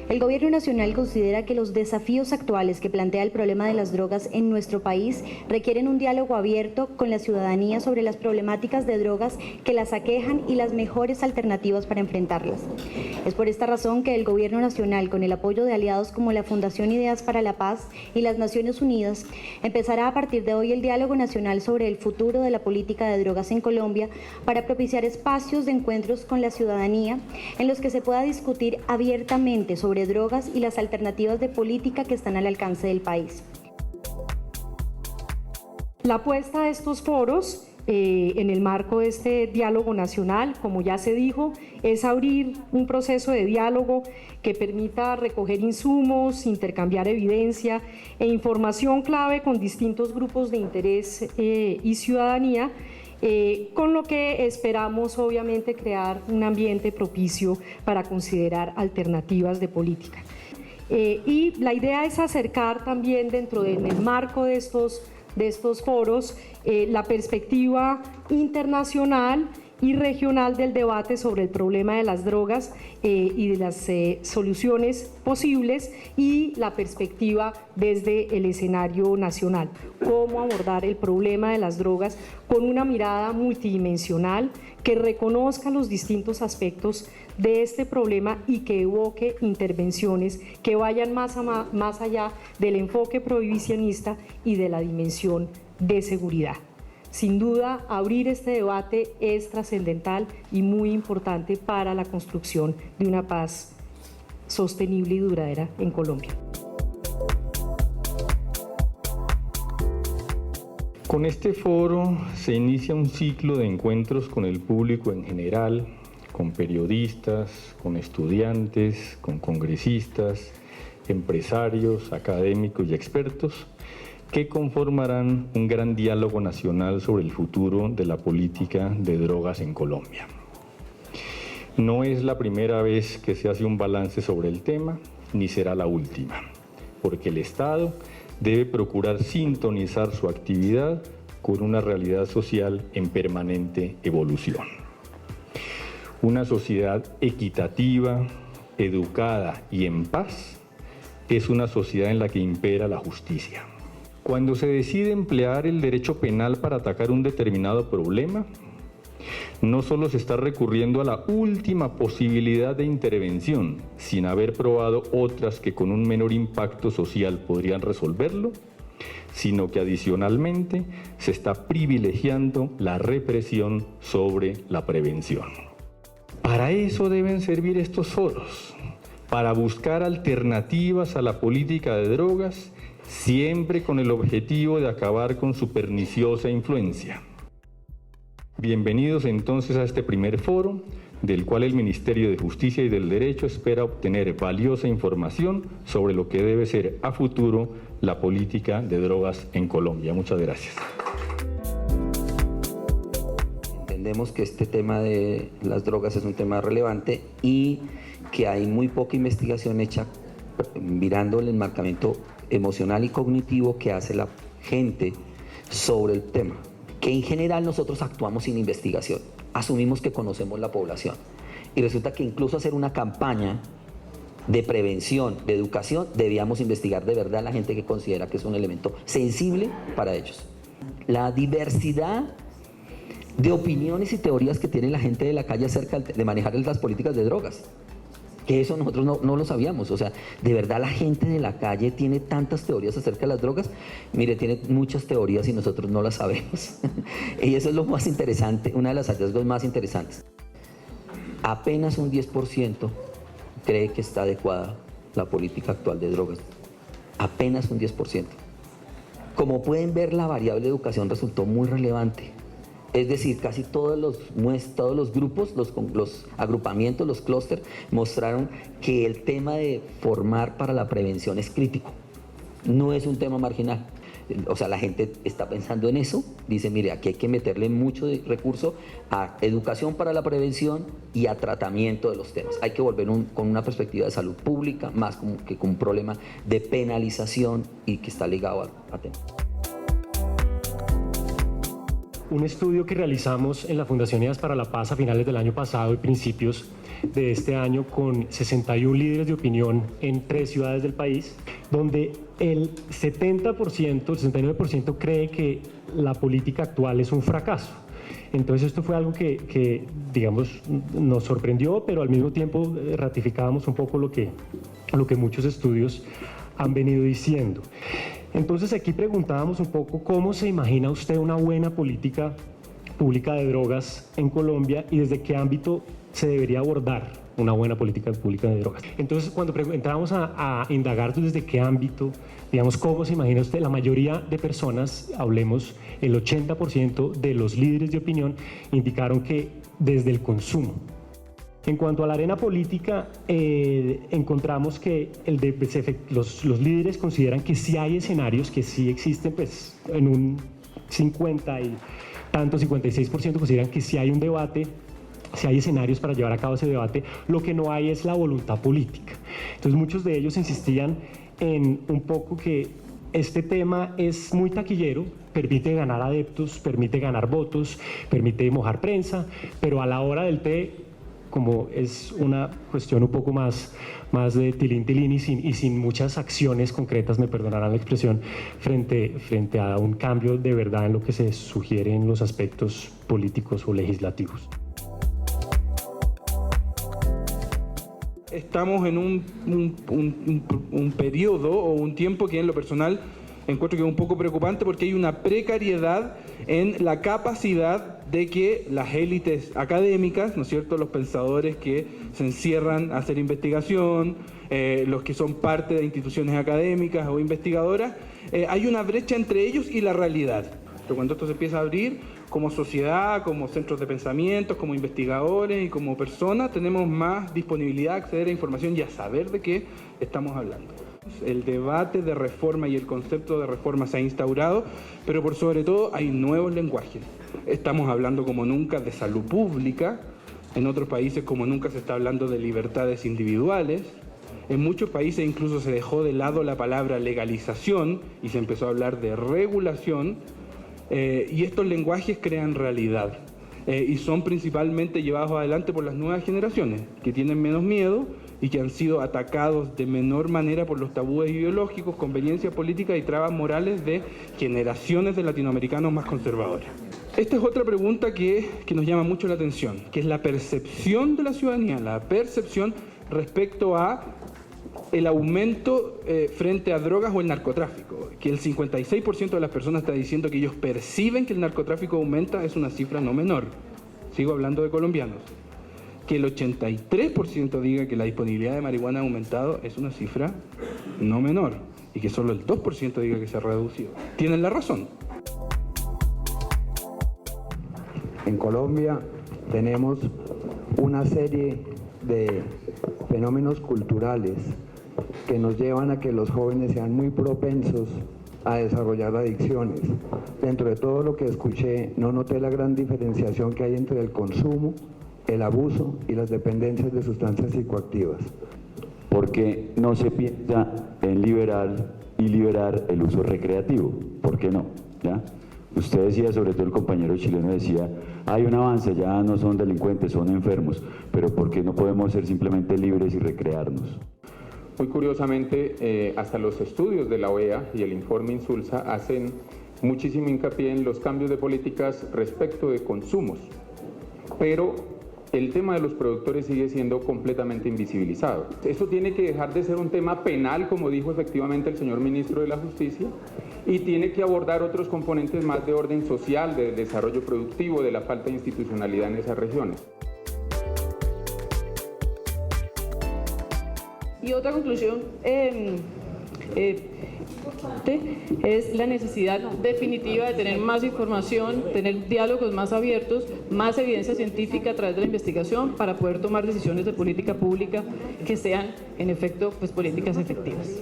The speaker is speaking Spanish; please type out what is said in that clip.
El Gobierno Nacional considera que los desafíos actuales que plantea el problema de las drogas en nuestro país requieren un diálogo abierto con la ciudadanía sobre las problemáticas de drogas que las aquejan y las mejores alternativas para enfrentarlas. Es por esta razón que el Gobierno Nacional, con el apoyo de aliados como la Fundación Ideas para la Paz y las Naciones Unidas, empezará a partir de hoy el diálogo nacional sobre el futuro de la política de drogas en Colombia para propiciar espacios de encuentros con la ciudadanía en los que se pueda discutir abiertamente sobre drogas y las alternativas de política que están al alcance del país. La apuesta a estos foros en el marco de este diálogo nacional, como ya se dijo, es abrir un proceso de diálogo que permita recoger insumos, intercambiar evidencia e información clave con distintos grupos de interés y ciudadanía, con lo que esperamos obviamente crear un ambiente propicio para considerar alternativas de política. Y la idea es acercar también en el marco de estos foros la perspectiva internacional y regional del debate sobre el problema de las drogas y de las soluciones posibles, y la perspectiva desde el escenario nacional. Cómo abordar el problema de las drogas con una mirada multidimensional que reconozca los distintos aspectos de este problema y que evoque intervenciones que vayan más allá del enfoque prohibicionista y de la dimensión de seguridad. Sin duda, abrir este debate es trascendental y muy importante para la construcción de una paz sostenible y duradera en Colombia. Con este foro se inicia un ciclo de encuentros con el público en general, con periodistas, con estudiantes, con congresistas, empresarios, académicos y expertos, que conformarán un gran diálogo nacional sobre el futuro de la política de drogas en Colombia. No es la primera vez que se hace un balance sobre el tema, ni será la última, porque el Estado debe procurar sintonizar su actividad con una realidad social en permanente evolución. Una sociedad equitativa, educada y en paz es una sociedad en la que impera la justicia. Cuando se decide emplear el derecho penal para atacar un determinado problema, no solo se está recurriendo a la última posibilidad de intervención, sin haber probado otras que con un menor impacto social podrían resolverlo, sino que adicionalmente se está privilegiando la represión sobre la prevención. Para eso deben servir estos foros, para buscar alternativas a la política de drogas, siempre con el objetivo de acabar con su perniciosa influencia. Bienvenidos entonces a este primer foro, del cual el Ministerio de Justicia y del Derecho espera obtener valiosa información sobre lo que debe ser a futuro la política de drogas en Colombia. Muchas gracias. Entendemos que este tema de las drogas es un tema relevante y que hay muy poca investigación hecha mirando el enmarcamiento emocional y cognitivo que hace la gente sobre el tema, que en general nosotros actuamos sin investigación, asumimos que conocemos la población y resulta que incluso hacer una campaña de prevención, de educación, debíamos investigar de verdad a la gente que considera que es un elemento sensible para ellos. La diversidad de opiniones y teorías que tiene la gente de la calle acerca de manejar las políticas de drogas, que eso nosotros no lo sabíamos. O sea, de verdad la gente de la calle tiene tantas teorías acerca de las drogas. Mire, tiene muchas teorías y nosotros no las sabemos. Y eso es lo más interesante, una de las hallazgos más interesantes. Apenas un 10% cree que está adecuada la política actual de drogas. Apenas un 10%. Como pueden ver, la variable de educación resultó muy relevante. Es decir, casi todos los grupos, los agrupamientos, los clústeres, mostraron que el tema de formar para la prevención es crítico. No es un tema marginal. O sea, la gente está pensando en eso. Dice, mire, aquí hay que meterle mucho recurso a educación para la prevención y a tratamiento de los temas. Hay que volver con una perspectiva de salud pública, más que con un problema de penalización y que está ligado a temas. un estudio que realizamos en la Fundación Ideas para la Paz a finales del año pasado y principios de este año con 61 líderes de opinión en 3 ciudades del país, donde el 70%, el 69% cree que la política actual es un fracaso. Entonces esto fue algo que digamos, nos sorprendió, pero al mismo tiempo ratificábamos un poco lo que muchos estudios han venido diciendo. Entonces aquí preguntábamos un poco cómo se imagina usted una buena política pública de drogas en Colombia y desde qué ámbito se debería abordar una buena política pública de drogas. Entonces cuando entramos a indagar desde qué ámbito, digamos, cómo se imagina usted, la mayoría de personas, hablemos, el 80% de los líderes de opinión indicaron que desde el consumo. En cuanto a la arena política, encontramos que los líderes consideran que sí hay escenarios, que sí existen, pues en un 56% consideran que sí hay un debate, sí hay escenarios para llevar a cabo ese debate, lo que no hay es la voluntad política. Entonces muchos de ellos insistían en un poco que este tema es muy taquillero, permite ganar adeptos, permite ganar votos, permite mojar prensa, pero a la hora del té, como es una cuestión un poco más de tilín y sin muchas acciones concretas, me perdonarán la expresión, frente a un cambio de verdad en lo que se sugiere en los aspectos políticos o legislativos. Estamos en un periodo o un tiempo que en lo personal encuentro que es un poco preocupante porque hay una precariedad en la capacidad de que las élites académicas, ¿no es cierto?, los pensadores que se encierran a hacer investigación, los que son parte de instituciones académicas o investigadoras, hay una brecha entre ellos y la realidad. Pero cuando esto se empieza a abrir, como sociedad, como centros de pensamientos, como investigadores y como personas, tenemos más disponibilidad a acceder a información y a saber de qué estamos hablando. El debate de reforma y el concepto de reforma se ha instaurado, pero por sobre todo hay nuevos lenguajes. Estamos hablando como nunca de salud pública, en otros países como nunca se está hablando de libertades individuales, en muchos países incluso se dejó de lado la palabra legalización y se empezó a hablar de regulación, y estos lenguajes crean realidad y son principalmente llevados adelante por las nuevas generaciones que tienen menos miedo y que han sido atacados de menor manera por los tabúes ideológicos, conveniencias políticas y trabas morales de generaciones de latinoamericanos más conservadores. Esta es otra pregunta que nos llama mucho la atención, que es la percepción de la ciudadanía, la percepción respecto a el aumento frente a drogas o el narcotráfico, que el 56% de las personas está diciendo que ellos perciben que el narcotráfico aumenta, es una cifra no menor. Sigo hablando de colombianos. Que el 83% diga que la disponibilidad de marihuana ha aumentado es una cifra no menor. Y que solo el 2% diga que se ha reducido. Tienen la razón. En Colombia tenemos una serie de fenómenos culturales que nos llevan a que los jóvenes sean muy propensos a desarrollar adicciones. Dentro de todo lo que escuché, no noté la gran diferenciación que hay entre el consumo, el abuso y las dependencias de sustancias psicoactivas. Porque no se piensa en liberar el uso recreativo. ¿Por qué no? ¿Ya? Usted decía, sobre todo el compañero chileno decía, hay un avance, ya no son delincuentes, son enfermos, pero ¿por qué no podemos ser simplemente libres y recrearnos? Muy curiosamente, hasta los estudios de la OEA y el informe Insulsa hacen muchísimo hincapié en los cambios de políticas respecto de consumos, pero el tema de los productores sigue siendo completamente invisibilizado. Esto tiene que dejar de ser un tema penal, como dijo efectivamente el señor ministro de la Justicia, y tiene que abordar otros componentes más de orden social, de desarrollo productivo, de la falta de institucionalidad en esas regiones. Y otra conclusión es la necesidad definitiva de tener más información, tener diálogos más abiertos, más evidencia científica a través de la investigación para poder tomar decisiones de política pública que sean, en efecto, pues, políticas efectivas.